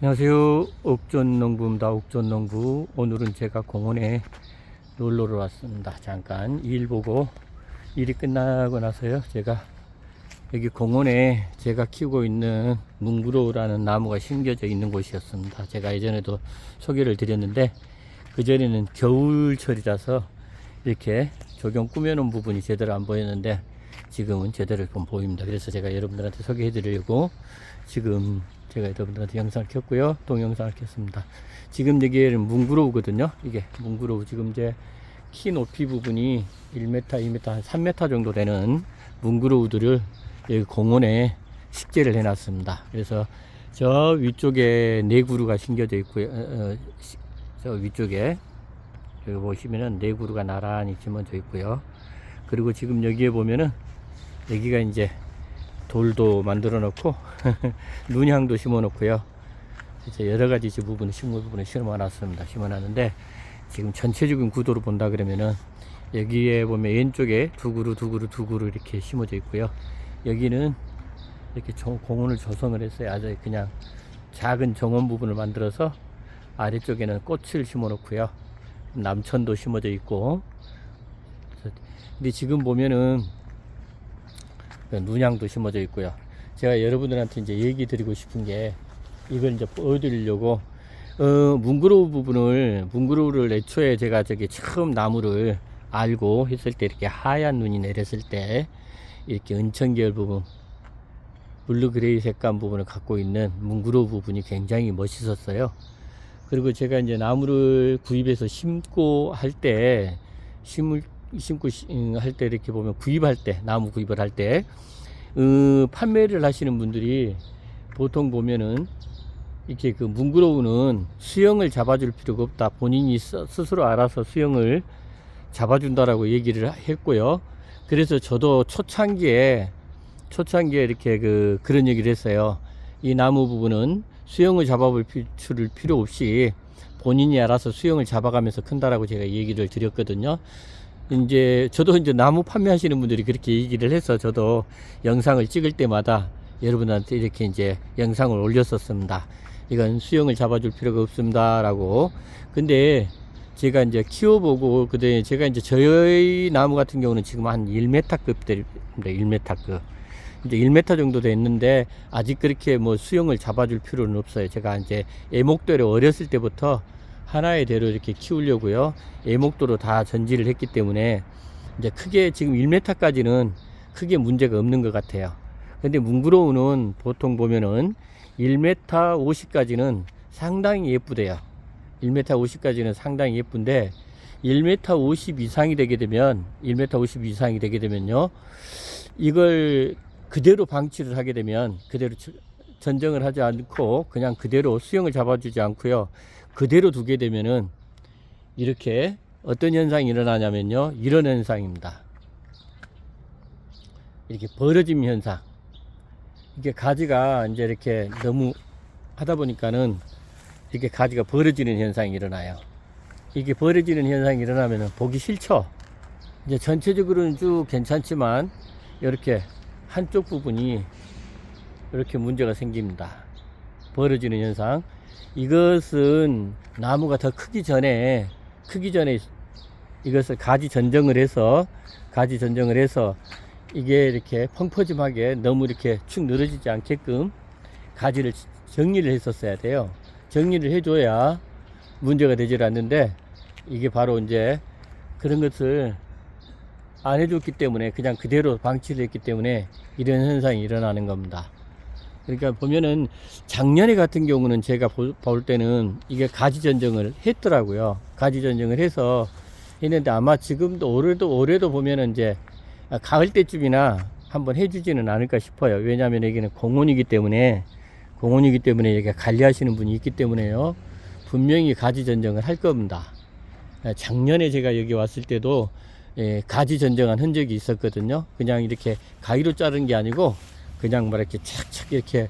안녕하세요. 옥존농부입니다. 옥존농부. 오늘은 제가 공원에 놀러를 왔습니다. 잠깐 일 보고 일이 끝나고 나서요. 제가 여기 공원에 제가 키우고 있는 뭉그로우라는 나무가 심겨져 있는 곳이었습니다. 제가 예전에도 소개를 드렸는데 그전에는 겨울철이라서 이렇게 조경 꾸며놓은 부분이 제대로 안 보였는데 지금은 제대로 좀 보입니다. 그래서 제가 여러분들한테 소개해 드리려고 지금 제가 여러분들한테 영상을 켰고요. 동영상을 켰습니다. 지금 여기에는 뭉그로우거든요. 이게 뭉그로우. 지금 제 키 높이 부분이 1m, 2m, 한 3m 정도 되는 뭉그로우들을 여기 공원에 식재를 해 놨습니다. 그래서 저 위쪽에 네 그루가 심겨져 있고요. 저 위쪽에 여기 보시면은 네 그루가 나란히 심어져 있고요. 그리고 지금 여기에 보면은 여기가 이제 돌도 만들어 놓고 눈향도 심어 놓고요. 이제 여러 가지 부분을 식물 부분을 심어 놨습니다. 심어 놨는데 지금 전체적인 구도로 본다 그러면은 여기에 보면 왼쪽에 두 그루 이렇게 심어져 있고요. 여기는 이렇게 공원을 조성을 했어요. 아주 그냥 작은 정원 부분을 만들어서 아래쪽에는 꽃을 심어 놓고요. 남천도 심어져 있고. 근데 지금 보면은 눈향도 심어져 있고요. 제가 여러분들한테 이제 얘기 드리고 싶은 게 이걸 이제 보여드리려고 뭉그로우를 애초에 제가 저기 처음 나무를 알고 했을 때 이렇게 하얀 눈이 내렸을 때 이렇게 은천계열 부분 블루 그레이 색감 부분을 갖고 있는 뭉그로우 부분이 굉장히 멋있었어요. 그리고 제가 이제 나무를 구입해서 심고 할 때 할 때 이렇게 보면 구입할 때 나무 구입을 할 때 판매를 하시는 분들이 보통 보면은 이렇게 그 뭉그로우는 수영을 잡아줄 필요가 없다. 본인이 스스로 알아서 수영을 잡아준다라고 얘기를 했고요. 그래서 저도 초창기에 이렇게 그런 얘기를 했어요. 이 나무 부분은 수영을 잡아볼 필요 없이 본인이 알아서 수영을 잡아가면서 큰다라고 제가 얘기를 드렸거든요. 이제 저도 이제 나무 판매하시는 분들이 그렇게 얘기를 해서 저도 영상을 찍을 때마다 여러분한테 이렇게 이제 영상을 올렸었습니다. 이건 수영을 잡아줄 필요가 없습니다 라고. 근데 제가 이제 키워보고 그때 제가 이제 저희 나무 같은 경우는 지금 한 1m급 됩니다. 1m급. 이제 1m 정도 됐는데 아직 그렇게 뭐 수영을 잡아줄 필요는 없어요. 제가 이제 애목대로 어렸을 때부터 하나의 대로 이렇게 키우려고요. 애목도로 다 전지를 했기 때문에 이제 크게 지금 1m까지는 크게 문제가 없는 것 같아요. 근데 뭉그로우는 보통 보면은 1m 50까지는 상당히 예쁘대요. 1m 50까지는 상당히 예쁜데 1m 50 이상이 되게 되면 1m 50 이상이 되게 되면요. 이걸 그대로 방치를 하게 되면 그대로 전정을 하지 않고 그냥 그대로 수영을 잡아주지 않고요. 그대로 두게 되면은 이렇게 어떤 현상이 일어나냐면요. 이런 현상입니다. 이렇게 벌어짐 현상. 이게 가지가 이제 이렇게 너무 하다 보니까는 이렇게 가지가 벌어지는 현상이 일어나요. 이게 벌어지는 현상이 일어나면은 보기 싫죠. 이제 전체적으로는 쭉 괜찮지만 이렇게 한쪽 부분이 이렇게 문제가 생깁니다. 벌어지는 현상. 이것은 나무가 더 크기 전에 이것을 가지 전정을 해서 이게 이렇게 펑퍼짐하게 너무 이렇게 축 늘어지지 않게끔 가지를 정리를 했었어야 돼요. 정리를 해줘야 문제가 되질 않는데 이게 바로 이제 그런 것을 안 해줬기 때문에 그냥 그대로 방치를 했기 때문에 이런 현상이 일어나는 겁니다. 그러니까 보면은 작년에 같은 경우는 제가 볼 때는 이게 가지 전정을 했더라고요. 가지 전정을 해서 했는데 아마 지금도 올해도 보면은 이제 가을 때쯤이나 한번 해주지는 않을까 싶어요. 왜냐하면 여기는 공원이기 때문에 여기 관리하시는 분이 있기 때문에요. 분명히 가지 전정을 할 겁니다. 작년에 제가 여기 왔을 때도 가지 전정한 흔적이 있었거든요. 그냥 이렇게 가위로 자른 게 아니고 그냥 뭐 이렇게 착착 이렇게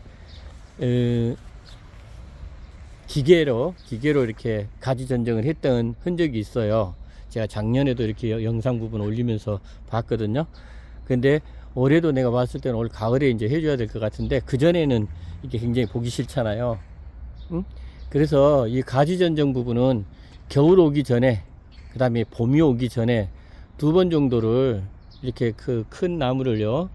기계로 이렇게 가지 전정을 했던 흔적이 있어요. 제가 작년에도 이렇게 영상 부분 올리면서 봤거든요. 근데 올해도 내가 봤을 때는 올 가을에 이제 해줘야 될 것 같은데 그전에는 이게 굉장히 보기 싫잖아요. 응? 그래서 이 가지 전정 부분은 겨울 오기 전에, 그 다음에 봄이 오기 전에 2번 정도를 이렇게 그 큰 나무를요,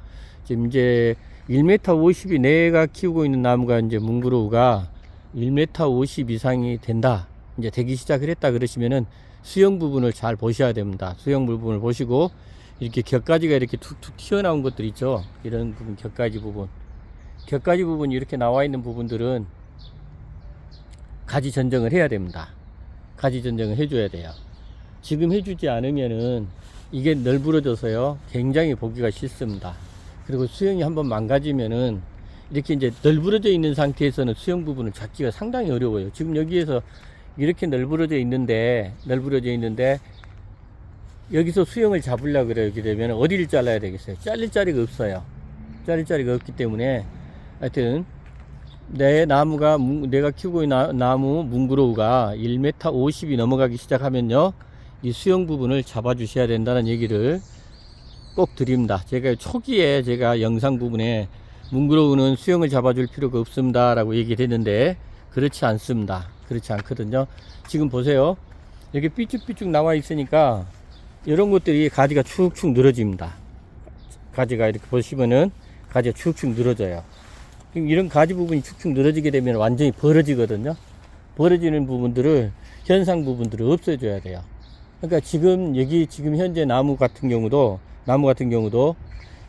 지금 이제 1m 50이 내가 키우고 있는 나무가 이제 뭉그로우가 1m 50 이상이 된다, 이제 되기 시작을 했다 그러시면은 수영 부분을 잘 보셔야 됩니다. 수영 부분을 보시고, 이렇게 격가지가 이렇게 툭툭 튀어나온 것들 있죠. 이런 부분, 격가지 부분이 이렇게 나와 있는 부분들은 가지 전정을 해야 됩니다. 가지 전정을 해줘야 돼요. 지금 해주지 않으면은 이게 널브러져서요, 굉장히 보기가 싫습니다. 그리고 수영이 한번 망가지면은 이렇게 이제 널브러져 있는 상태에서는 수영 부분을 잡기가 상당히 어려워요. 지금 여기에서 이렇게 널브러져 있는데 여기서 수영을 잡으려고 그러게 되면 어디를 잘라야 되겠어요? 잘릴 자리가 없어요. 잘릴 자리가 없기 때문에, 하여튼 내 나무가, 내가 키우고 있는 나무 뭉그로우가 1m 50이 넘어가기 시작하면요, 이 수영 부분을 잡아 주셔야 된다는 얘기를 꼭 드립니다. 제가 초기에 제가 영상 부분에 뭉그로우는 수영을 잡아줄 필요가 없습니다 라고 얘기를 했는데, 그렇지 않습니다. 그렇지 않거든요. 지금 보세요. 이렇게 삐쭉삐쭉 나와 있으니까 이런 것들이 가지가 축축 늘어집니다. 가지가 이렇게 보시면은 가지가 축축 늘어져요. 이런 가지 부분이 축축 늘어지게 되면 완전히 벌어지거든요. 벌어지는 부분들을, 현상 부분들을 없애줘야 돼요. 그러니까 지금 지금 현재 나무 같은 경우도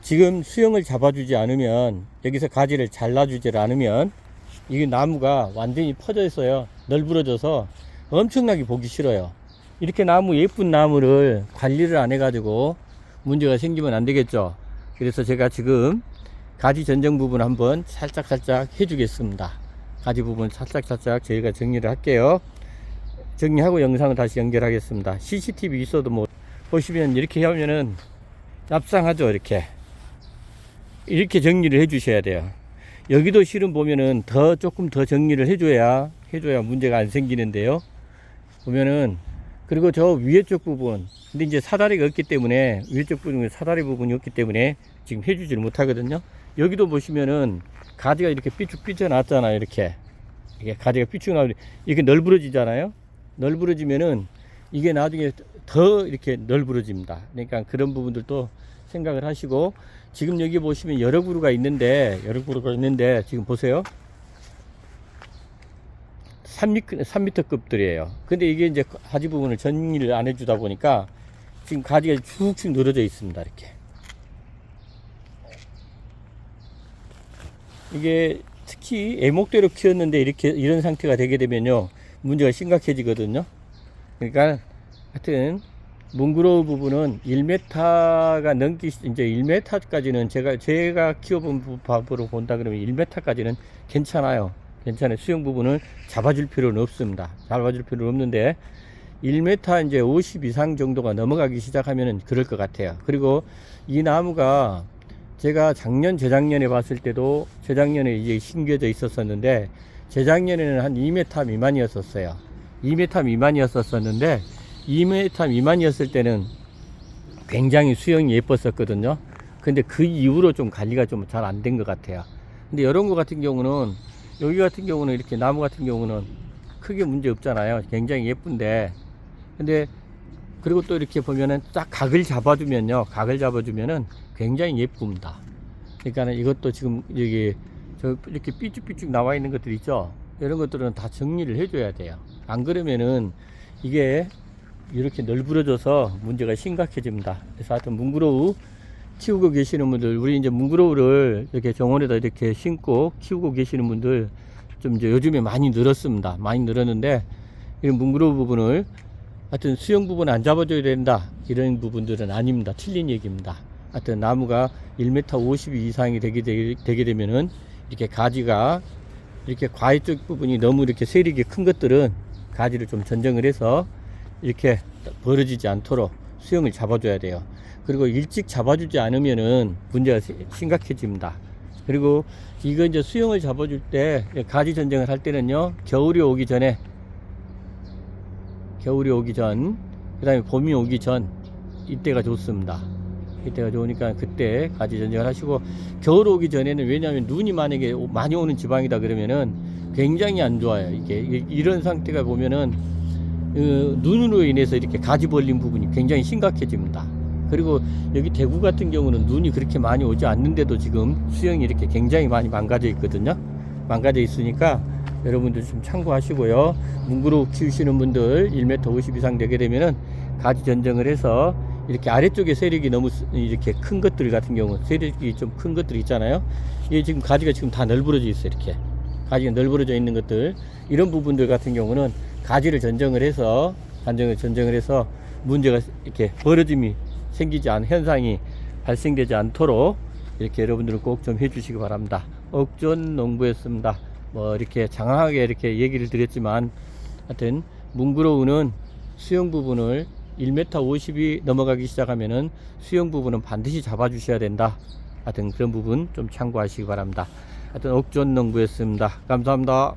지금 수영을 잡아주지 않으면, 여기서 가지를 잘라주지 않으면 이게 나무가 완전히 퍼져 있어요. 널브러져서 엄청나게 보기 싫어요. 이렇게 예쁜 나무를 관리를 안 해가지고 문제가 생기면 안 되겠죠. 그래서 제가 지금 가지 전정 부분 한번 살짝 해주겠습니다. 가지 부분 살짝 저희가 정리를 할게요. 정리하고 영상을 다시 연결하겠습니다. CCTV 있어도 뭐 보시면 이렇게 하면은 납상하죠. 이렇게 정리를 해 주셔야 돼요. 여기도 실은 보면은 조금 더 정리를 해줘야 문제가 안 생기는데요. 보면은, 그리고 저 위에 쪽 부분, 근데 이제 사다리가 없기 때문에, 위에 쪽 부분에 사다리 부분이 없기 때문에 지금 해주지를 못하거든요. 여기도 보시면은 가지가 이렇게 삐쭉 나왔잖아요. 이게 가지가 삐쭉 나오고 이렇게 널브러지잖아요. 널브러지면은 이게 나중에 더 이렇게 널브러집니다. 그러니까 그런 부분들도 생각을 하시고, 지금 여기 보시면 여러 그루가 있는데 지금 보세요. 3m급들이에요. 근데 이게 이제 가지 부분을 정리를 안 해주다 보니까 지금 가지가 쭉쭉 늘어져 있습니다. 이게 특히 애목대로 키웠는데 이런 상태가 되게 되면요, 문제가 심각해지거든요. 그러니까 하여튼 뭉그로우 부분은 1m가 이제 1m까지는 제가 키워본 밥으로 본다 그러면 1m까지는 괜찮아요. 수영 부분을 잡아줄 필요는 없습니다. 잡아줄 필요는 없는데 1m 이제 50 이상 정도가 넘어가기 시작하면은 그럴 것 같아요. 그리고 이 나무가 제가 재작년에 봤을 때도, 재작년에 이제 심겨져 있었었는데, 재작년에는 한 2m 미만이었었어요. 2m 미만이었었는데 2m 미만이었을 때는 굉장히 수영이 예뻤었거든요. 근데 그 이후로 좀 관리가 좀 잘 안 된 것 같아요. 근데 이런 거 같은 경우는, 여기 같은 경우는 이렇게 나무 같은 경우는 크게 문제 없잖아요. 굉장히 예쁜데, 근데 그리고 또 이렇게 보면은 딱 각을 잡아주면은 굉장히 예쁩니다. 그러니까 이것도 지금 이렇게 삐쭉삐쭉 나와 있는 것들 있죠. 이런 것들은 다 정리를 해줘야 돼요. 안 그러면은 이게 이렇게 널브러져서 문제가 심각해집니다. 그래서 하여튼 뭉그로우 키우고 계시는 분들, 우리 이제 뭉그로우를 이렇게 정원에다 이렇게 심고 키우고 계시는 분들 좀 이제 요즘에 많이 늘었습니다. 많이 늘었는데, 이런 뭉그로우 부분을 하여튼 수영 부분 안 잡아줘야 된다, 이런 부분들은 아닙니다. 틀린 얘기입니다. 하여튼 나무가 1m 50 이상이 되게 되면은 이렇게 가지가 이렇게 과외 쪽 부분이 너무 이렇게 세력이 큰 것들은 가지를 좀 전정을 해서 이렇게 벌어지지 않도록 수영을 잡아줘야 돼요. 그리고 일찍 잡아주지 않으면은 문제가 심각해집니다. 그리고 이거 이제 수영을 잡아줄 때, 가지 전정을 할 때는요, 겨울이 오기 전, 그 다음에 봄이 오기 전, 이때가 좋습니다. 이때가 좋으니까 그때 가지 전쟁을 하시고, 겨울 오기 전에는, 왜냐하면 눈이 만약에 많이 오는 지방이다 그러면은 굉장히 안 좋아요. 이게 이런 상태가 보면은 눈으로 인해서 이렇게 가지 벌린 부분이 굉장히 심각해집니다. 그리고 여기 대구 같은 경우는 눈이 그렇게 많이 오지 않는데도 지금 수영이 이렇게 굉장히 많이 망가져 있거든요. 망가져 있으니까 여러분들 좀 참고하시고요. 뭉그로 키우시는 분들 1m 50 이상 되게 되면은 가지 전정을 해서, 이렇게 아래쪽에 세력이 너무 이렇게 큰 것들 같은 경우, 세력이 좀 큰 것들 있잖아요. 이게 지금 가지가 지금 다 널브러져 있어요. 이렇게 가지가 널브러져 있는 것들, 이런 부분들 같은 경우는 가지를 전정을 해서 문제가 이렇게 벌어짐이 생기지 않은 현상이 발생되지 않도록 이렇게 여러분들은 꼭 좀 해주시기 바랍니다. 옥존농부였습니다. 뭐 이렇게 장황하게 이렇게 얘기를 드렸지만, 하여튼 뭉그러우는 수영 부분을 1m 50이 넘어가기 시작하면은 수영 부분은 반드시 잡아주셔야 된다. 하여튼 그런 부분 좀 참고하시기 바랍니다. 하여튼 옥존농부였습니다. 감사합니다.